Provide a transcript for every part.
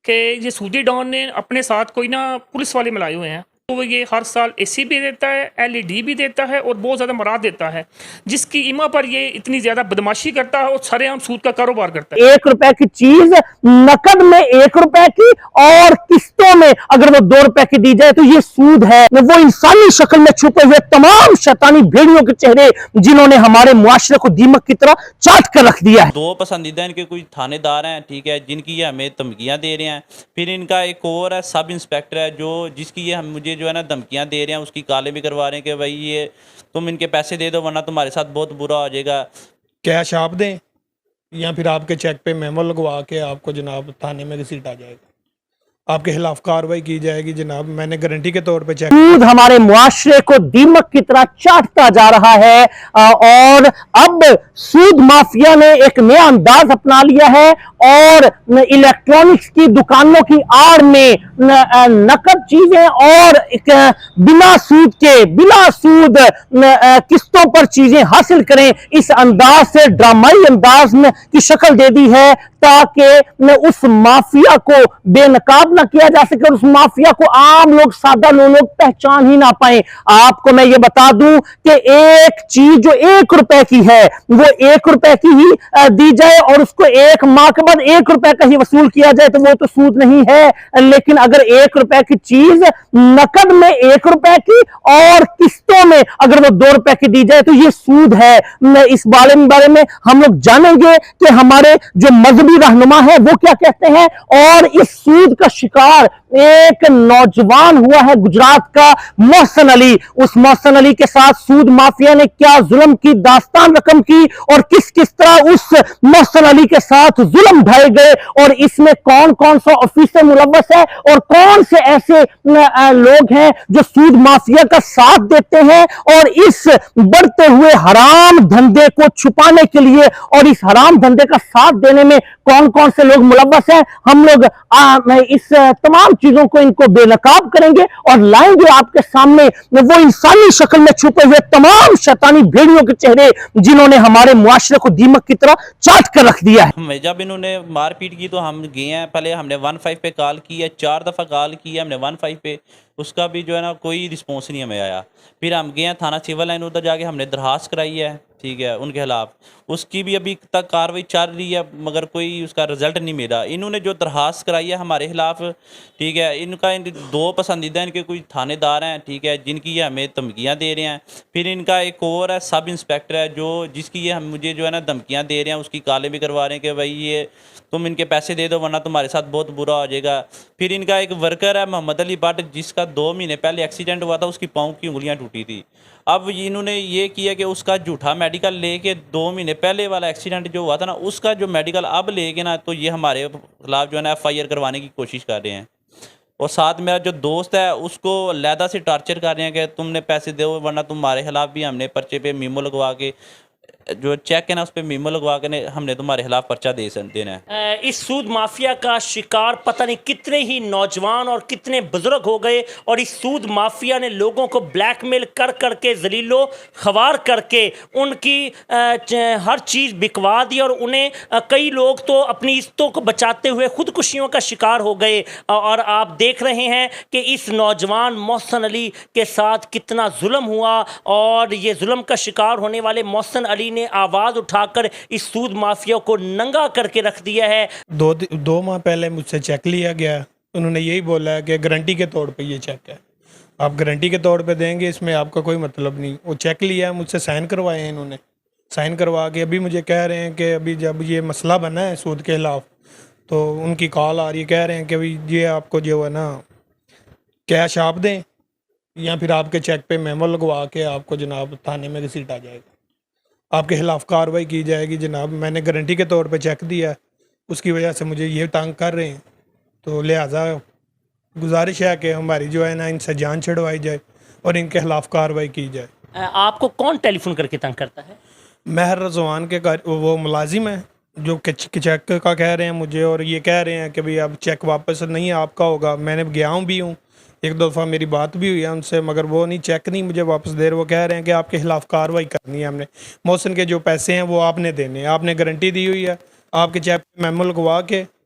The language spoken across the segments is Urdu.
کہ یہ سودی ڈان نے اپنے ساتھ کوئی نا پولیس والے ملائے ہوئے ہیں، تو وہ یہ ہر سال اے سی بھی دیتا ہے، LED بھی دیتا ہے اور بہت زیادہ مراد دیتا ہے، جس کی ایما پر یہ اتنی زیادہ بدماشی کرتا ہے اور سارے عام سود کا کاروبار کرتا ہے۔ 1 روپے کی چیز نقد میں 1 روپے کی اور قسطوں میں اگر وہ 2 روپے کی دی جائے تو یہ سود ہے۔ وہ انسانی شکل میں چھپے ہوئے تمام شیطانی بھیڑیوں کے چہرے جنہوں نے ہمارے معاشرے کو دیمک کی طرح چاٹ کر رکھ دیا ہے۔ 2 پسندیدہ ان کے کوئی تھانے دار ہیں، ٹھیک ہے، جن کی یہ ہمیں دھمکیاں دے رہے ہیں۔ پھر ان کا ایک اور ہے سب انسپیکٹر ہے جس کی یہ مجھے جو ہے نا دھمکیاں دے رہے ہیں، اس کی کالیں بھی کروا رہے ہیں کہ بھائی یہ تم ان کے پیسے دے دو ورنہ تمہارے ساتھ بہت برا ہو جائے گا۔ کیش آپ دیں یا پھر آپ کے چیک پہ میمو لگوا کے آپ کو جناب تھانے میں گھسیٹا جائے گا، آپ کے خلاف کارروائی کی جائے گی جناب۔ میں نے گارنٹی کے طور پہ چیک سود ہمارے معاشرے کو دیمک کی طرح چاٹتا جا رہا ہے، اور اب سود مافیا نے ایک نیا انداز اپنا لیا ہے اور الیکٹرانکس کی دکانوں کی آڑ میں نقد چیزیں اور بنا سود قسطوں پر چیزیں حاصل کریں، اس انداز سے ڈرامائی انداز میں کی شکل دے دی ہے تاکہ اس مافیا کو بے نقاب نہ کیا جا سکے اور اس مافیا کو عام لوگ، سادہ لوگ پہچان ہی نہ پائیں۔ آپ کو میں یہ بتا دوں کہ ایک چیز جو 1 روپے کی ہے وہ 1 روپے کی ہی دی جائے اور اس کو 1 ماہ کے بعد 1 روپے کا ہی وصول کیا جائے تو وہ تو سود نہیں ہے، لیکن اگر 1 روپے کی چیز نقد میں 1 روپے کی اور قسطوں میں اگر وہ 2 روپے کی دی جائے تو یہ سود ہے۔ اس بارے میں ہم لوگ جانیں گے کہ ہمارے جو مذہبی رہنما ہے وہ کیا کہتے ہیں، اور اس سود کا شکار ایک نوجوان ہوا ہے گجرات کا محسن علی۔ اس محسن علی کے ساتھ سود مافیا نے کیا ظلم کی داستان رقم کی اور کس طرح اس محسن علی کے ساتھ ظلم ڈھائے گئے، اور اس میں کون سا آفیسر ملوث ہے اور کون سے ایسے لوگ ہیں جو سود مافیا کا ساتھ دیتے ہیں، اور اس بڑھتے ہوئے حرام دھندے کو چھپانے کے لیے اور اس حرام دھندے کا ساتھ دینے میں کون سے لوگ ملوث ہیں۔ ہم لوگ اس تمام چیزوں کو ان کو بے نقاب کریں گے اور لائیں گے آپ کے سامنے وہ انسانی شکل میں چھپے ہوئے تمام شیطانی بھیڑیوں کے چہرے جنہوں نے ہمارے معاشرے کو دیمک کی طرح چاٹ کر رکھ دیا ہے۔ ہمیں جب انہوں نے مار پیٹ کی تو ہم گئے ہیں، پہلے ہم نے 15 پہ کال کی ہے، 4 دفعہ کال کی ہے ہم نے 15 پہ، اس کا بھی جو ہے نا کوئی رسپانس نہیں ہمیں آیا۔ پھر ہم گئے ہیں تھانہ سول لائن، ادھر جا کے ہم نے درخواست کرائی ہے، ٹھیک ہے، ان کے خلاف، اس کی بھی ابھی تک کارروائی چل رہی ہے مگر کوئی اس کا رزلٹ نہیں ملا۔ انہوں نے جو درخواست کرائی ہے ہمارے خلاف، ٹھیک ہے، ان کا 2 پسندیدہ ان کے کوئی تھانے دار ہیں، ٹھیک ہے، جن کی یہ ہمیں دھمکیاں دے رہے ہیں۔ پھر ان کا ایک اور ہے سب انسپیکٹر ہے جس کی یہ مجھے جو ہے نا دھمکیاں دے رہے ہیں، اس کی کالیں بھی کروا رہے ہیں کہ بھائی یہ تم ان کے پیسے دے دو ورنہ تمہارے ساتھ بہت برا ہو جائے گا۔ پھر ان کا ایک ورکر ہے محمد علی بٹ، جس کا 2 مہینے پہلے ایکسیڈنٹ ہوا تھا، اس کی پاؤں کی انگلیاں ٹوٹی تھی۔ اب انہوں نے یہ کیا کہ اس کا جھوٹا میڈیکل لے کے 2 مہینے پہلے والا ایکسیڈنٹ جو ہوا تھا نا، اس کا جو میڈیکل اب لے کے نا تو یہ ہمارے خلاف جو ہے نا FIR کروانے کی کوشش کر رہے ہیں، اور ساتھ میرا جو دوست ہے اس کو علیحدہ سے ٹارچر کر رہے ہیں کہ تم نے پیسے دو ورنہ تمہارے خلاف بھی ہم نے پرچے پہ میمو لگوا کے جو چیک ہے نا اس پہ میمو لگوا کے ہم نے تمہارے خلاف پرچہ دینا ہے۔ اس سود مافیا کا شکار پتہ نہیں کتنے ہی نوجوان اور کتنے بزرگ ہو گئے، اور اس سود مافیا نے لوگوں کو بلیک میل کر کے ذلیل و خوار کر کے ان کی ہر چیز بکوا دی، اور انہیں کئی لوگ تو اپنی عزتوں کو بچاتے ہوئے خودکشیوں کا شکار ہو گئے۔ اور آپ دیکھ رہے ہیں کہ اس نوجوان محسن علی کے ساتھ کتنا ظلم ہوا، اور یہ ظلم کا شکار ہونے والے محسن علی نے آواز اٹھا کر اس سود مافیا کو ننگا کر کے رکھ دیا ہے۔ 2 ماہ پہلے مجھ سے چیک لیا گیا، انہوں نے یہی بولا ہے کہ گارنٹی کے طور پہ یہ چیک ہے، آپ گارنٹی کے طور پہ دیں گے، اس میں آپ کا کوئی مطلب نہیں۔ وہ چیک لیا ہے، مجھ سے سائن کروائے ہیں، انہوں نے سائن کروا کے ابھی مجھے کہہ رہے ہیں کہ ابھی جب یہ مسئلہ بنا ہے سود کے خلاف تو ان کی کال آ رہی ہے، کہہ رہے ہیں کہ یہ آپ کو جو ہے نا کیش آپ دیں یا پھر آپ کے چیک پہ میمو لگوا کے آپ کو جناب تھانے میں گھسیٹا جائے گا، آپ کے خلاف کارروائی کی جائے گی جناب۔ میں نے گارنٹی کے طور پہ چیک دیا ہے، اس کی وجہ سے مجھے یہ تنگ کر رہے ہیں، تو لہٰذا گزارش ہے کہ ہماری جو ہے نا ان سے جان چھڑوائی جائے اور ان کے خلاف کارروائی کی جائے۔ آپ کو کون ٹیلی فون کر کے تنگ کرتا ہے؟ مہر رضوان کے وہ ملازم ہیں جو چیک کا کہہ رہے ہیں مجھے، اور یہ کہہ رہے ہیں کہ بھئی اب چیک واپس نہیں آپ کا ہوگا۔ میں نے گیا بھی ہوں، 1 دفعہ میری بات بھی ہوئی ہے ان سے، مگر وہ نہیں چیک نہیں مجھے واپس دے رہے۔ وہ کہہ رہے ہیں کہ آپ کے خلاف کارروائی کرنی ہے، ہم نے محسن کے جو پیسے ہیں وہ آپ نے دینے ہیں، آپ نے گارنٹی دی ہوئی ہے، آپ کے چیک پہ میمو لگوا کے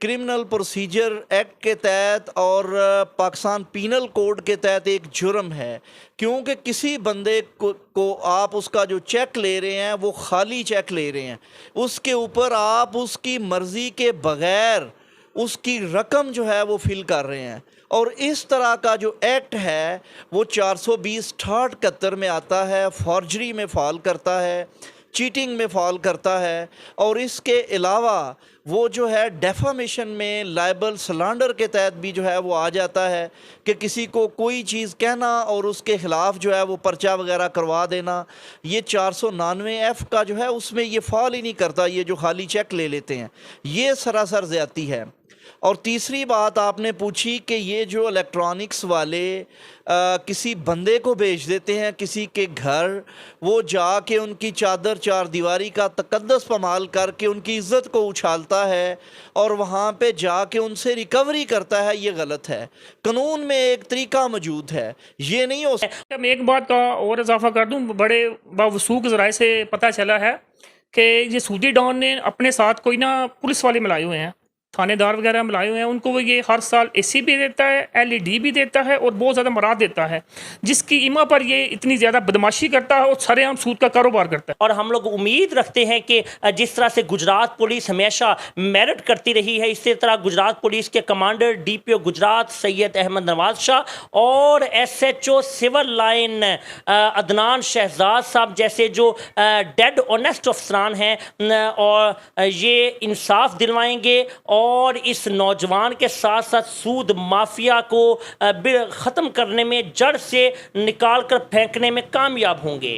کرمنل پروسیجر ایکٹ کے تحت اور پاکستان پینل کوڈ کے تحت ایک جرم ہے، کیونکہ کسی بندے کو آپ اس کا جو چیک لے رہے ہیں وہ خالی چیک لے رہے ہیں، اس کے اوپر آپ اس کی مرضی کے بغیر اس کی رقم جو ہے وہ فل کر رہے ہیں، اور اس طرح کا جو ایکٹ ہے وہ 420/68 میں آتا ہے، فارجری میں فال کرتا ہے، چیٹنگ میں فال کرتا ہے، اور اس کے علاوہ وہ جو ہے ڈیفامیشن میں لائبل سلانڈر کے تحت بھی جو ہے وہ آ جاتا ہے کہ کسی کو کوئی چیز کہنا اور اس کے خلاف جو ہے وہ پرچہ وغیرہ کروا دینا۔ یہ 499F کا جو ہے اس میں یہ فال ہی نہیں کرتا، یہ جو خالی چیک لے لیتے ہیں، یہ سراسر زیادتی ہے۔ اور تیسری بات آپ نے پوچھی کہ یہ جو الیکٹرانکس والے کسی بندے کو بھیج دیتے ہیں کسی کے گھر، وہ جا کے ان کی چادر چار دیواری کا تقدس پامال کر کے ان کی عزت کو اچھالتا ہے اور وہاں پہ جا کے ان سے ریکوری کرتا ہے، یہ غلط ہے۔ قانون میں ایک طریقہ موجود ہے، یہ نہیں ہو سکتا۔ میں ایک بات کا اور اضافہ کر دوں، بڑے باوثوق ذرائع سے پتہ چلا ہے کہ یہ سودی ڈان نے اپنے ساتھ کوئی نا پولیس والے ملائے ہوئے ہیں، تھانے دار وغیرہ ملائے ہوئے ہیں، ان کو وہ یہ ہر سال AC بھی دیتا ہے، LED بھی دیتا ہے اور بہت زیادہ مراد دیتا ہے، جس کی ایما پر یہ اتنی زیادہ بدماشی کرتا ہے اور سرے عام سود کا کاروبار کرتا ہے۔ اور ہم لوگ امید رکھتے ہیں کہ جس طرح سے گجرات پولیس ہمیشہ میرٹ کرتی رہی ہے، اسی طرح گجرات پولیس کے کمانڈر DPO گجرات سید احمد نواز شاہ اور SHO civil line Adnan Shahzad صاحب جیسے جو ڈیڈ آنیسٹ افسران ہیں، اور یہ انصاف دلوائیں گے اور اس نوجوان کے ساتھ ساتھ سود مافیا کو ختم کرنے میں، جڑ سے نکال کر پھینکنے میں کامیاب ہوں گے۔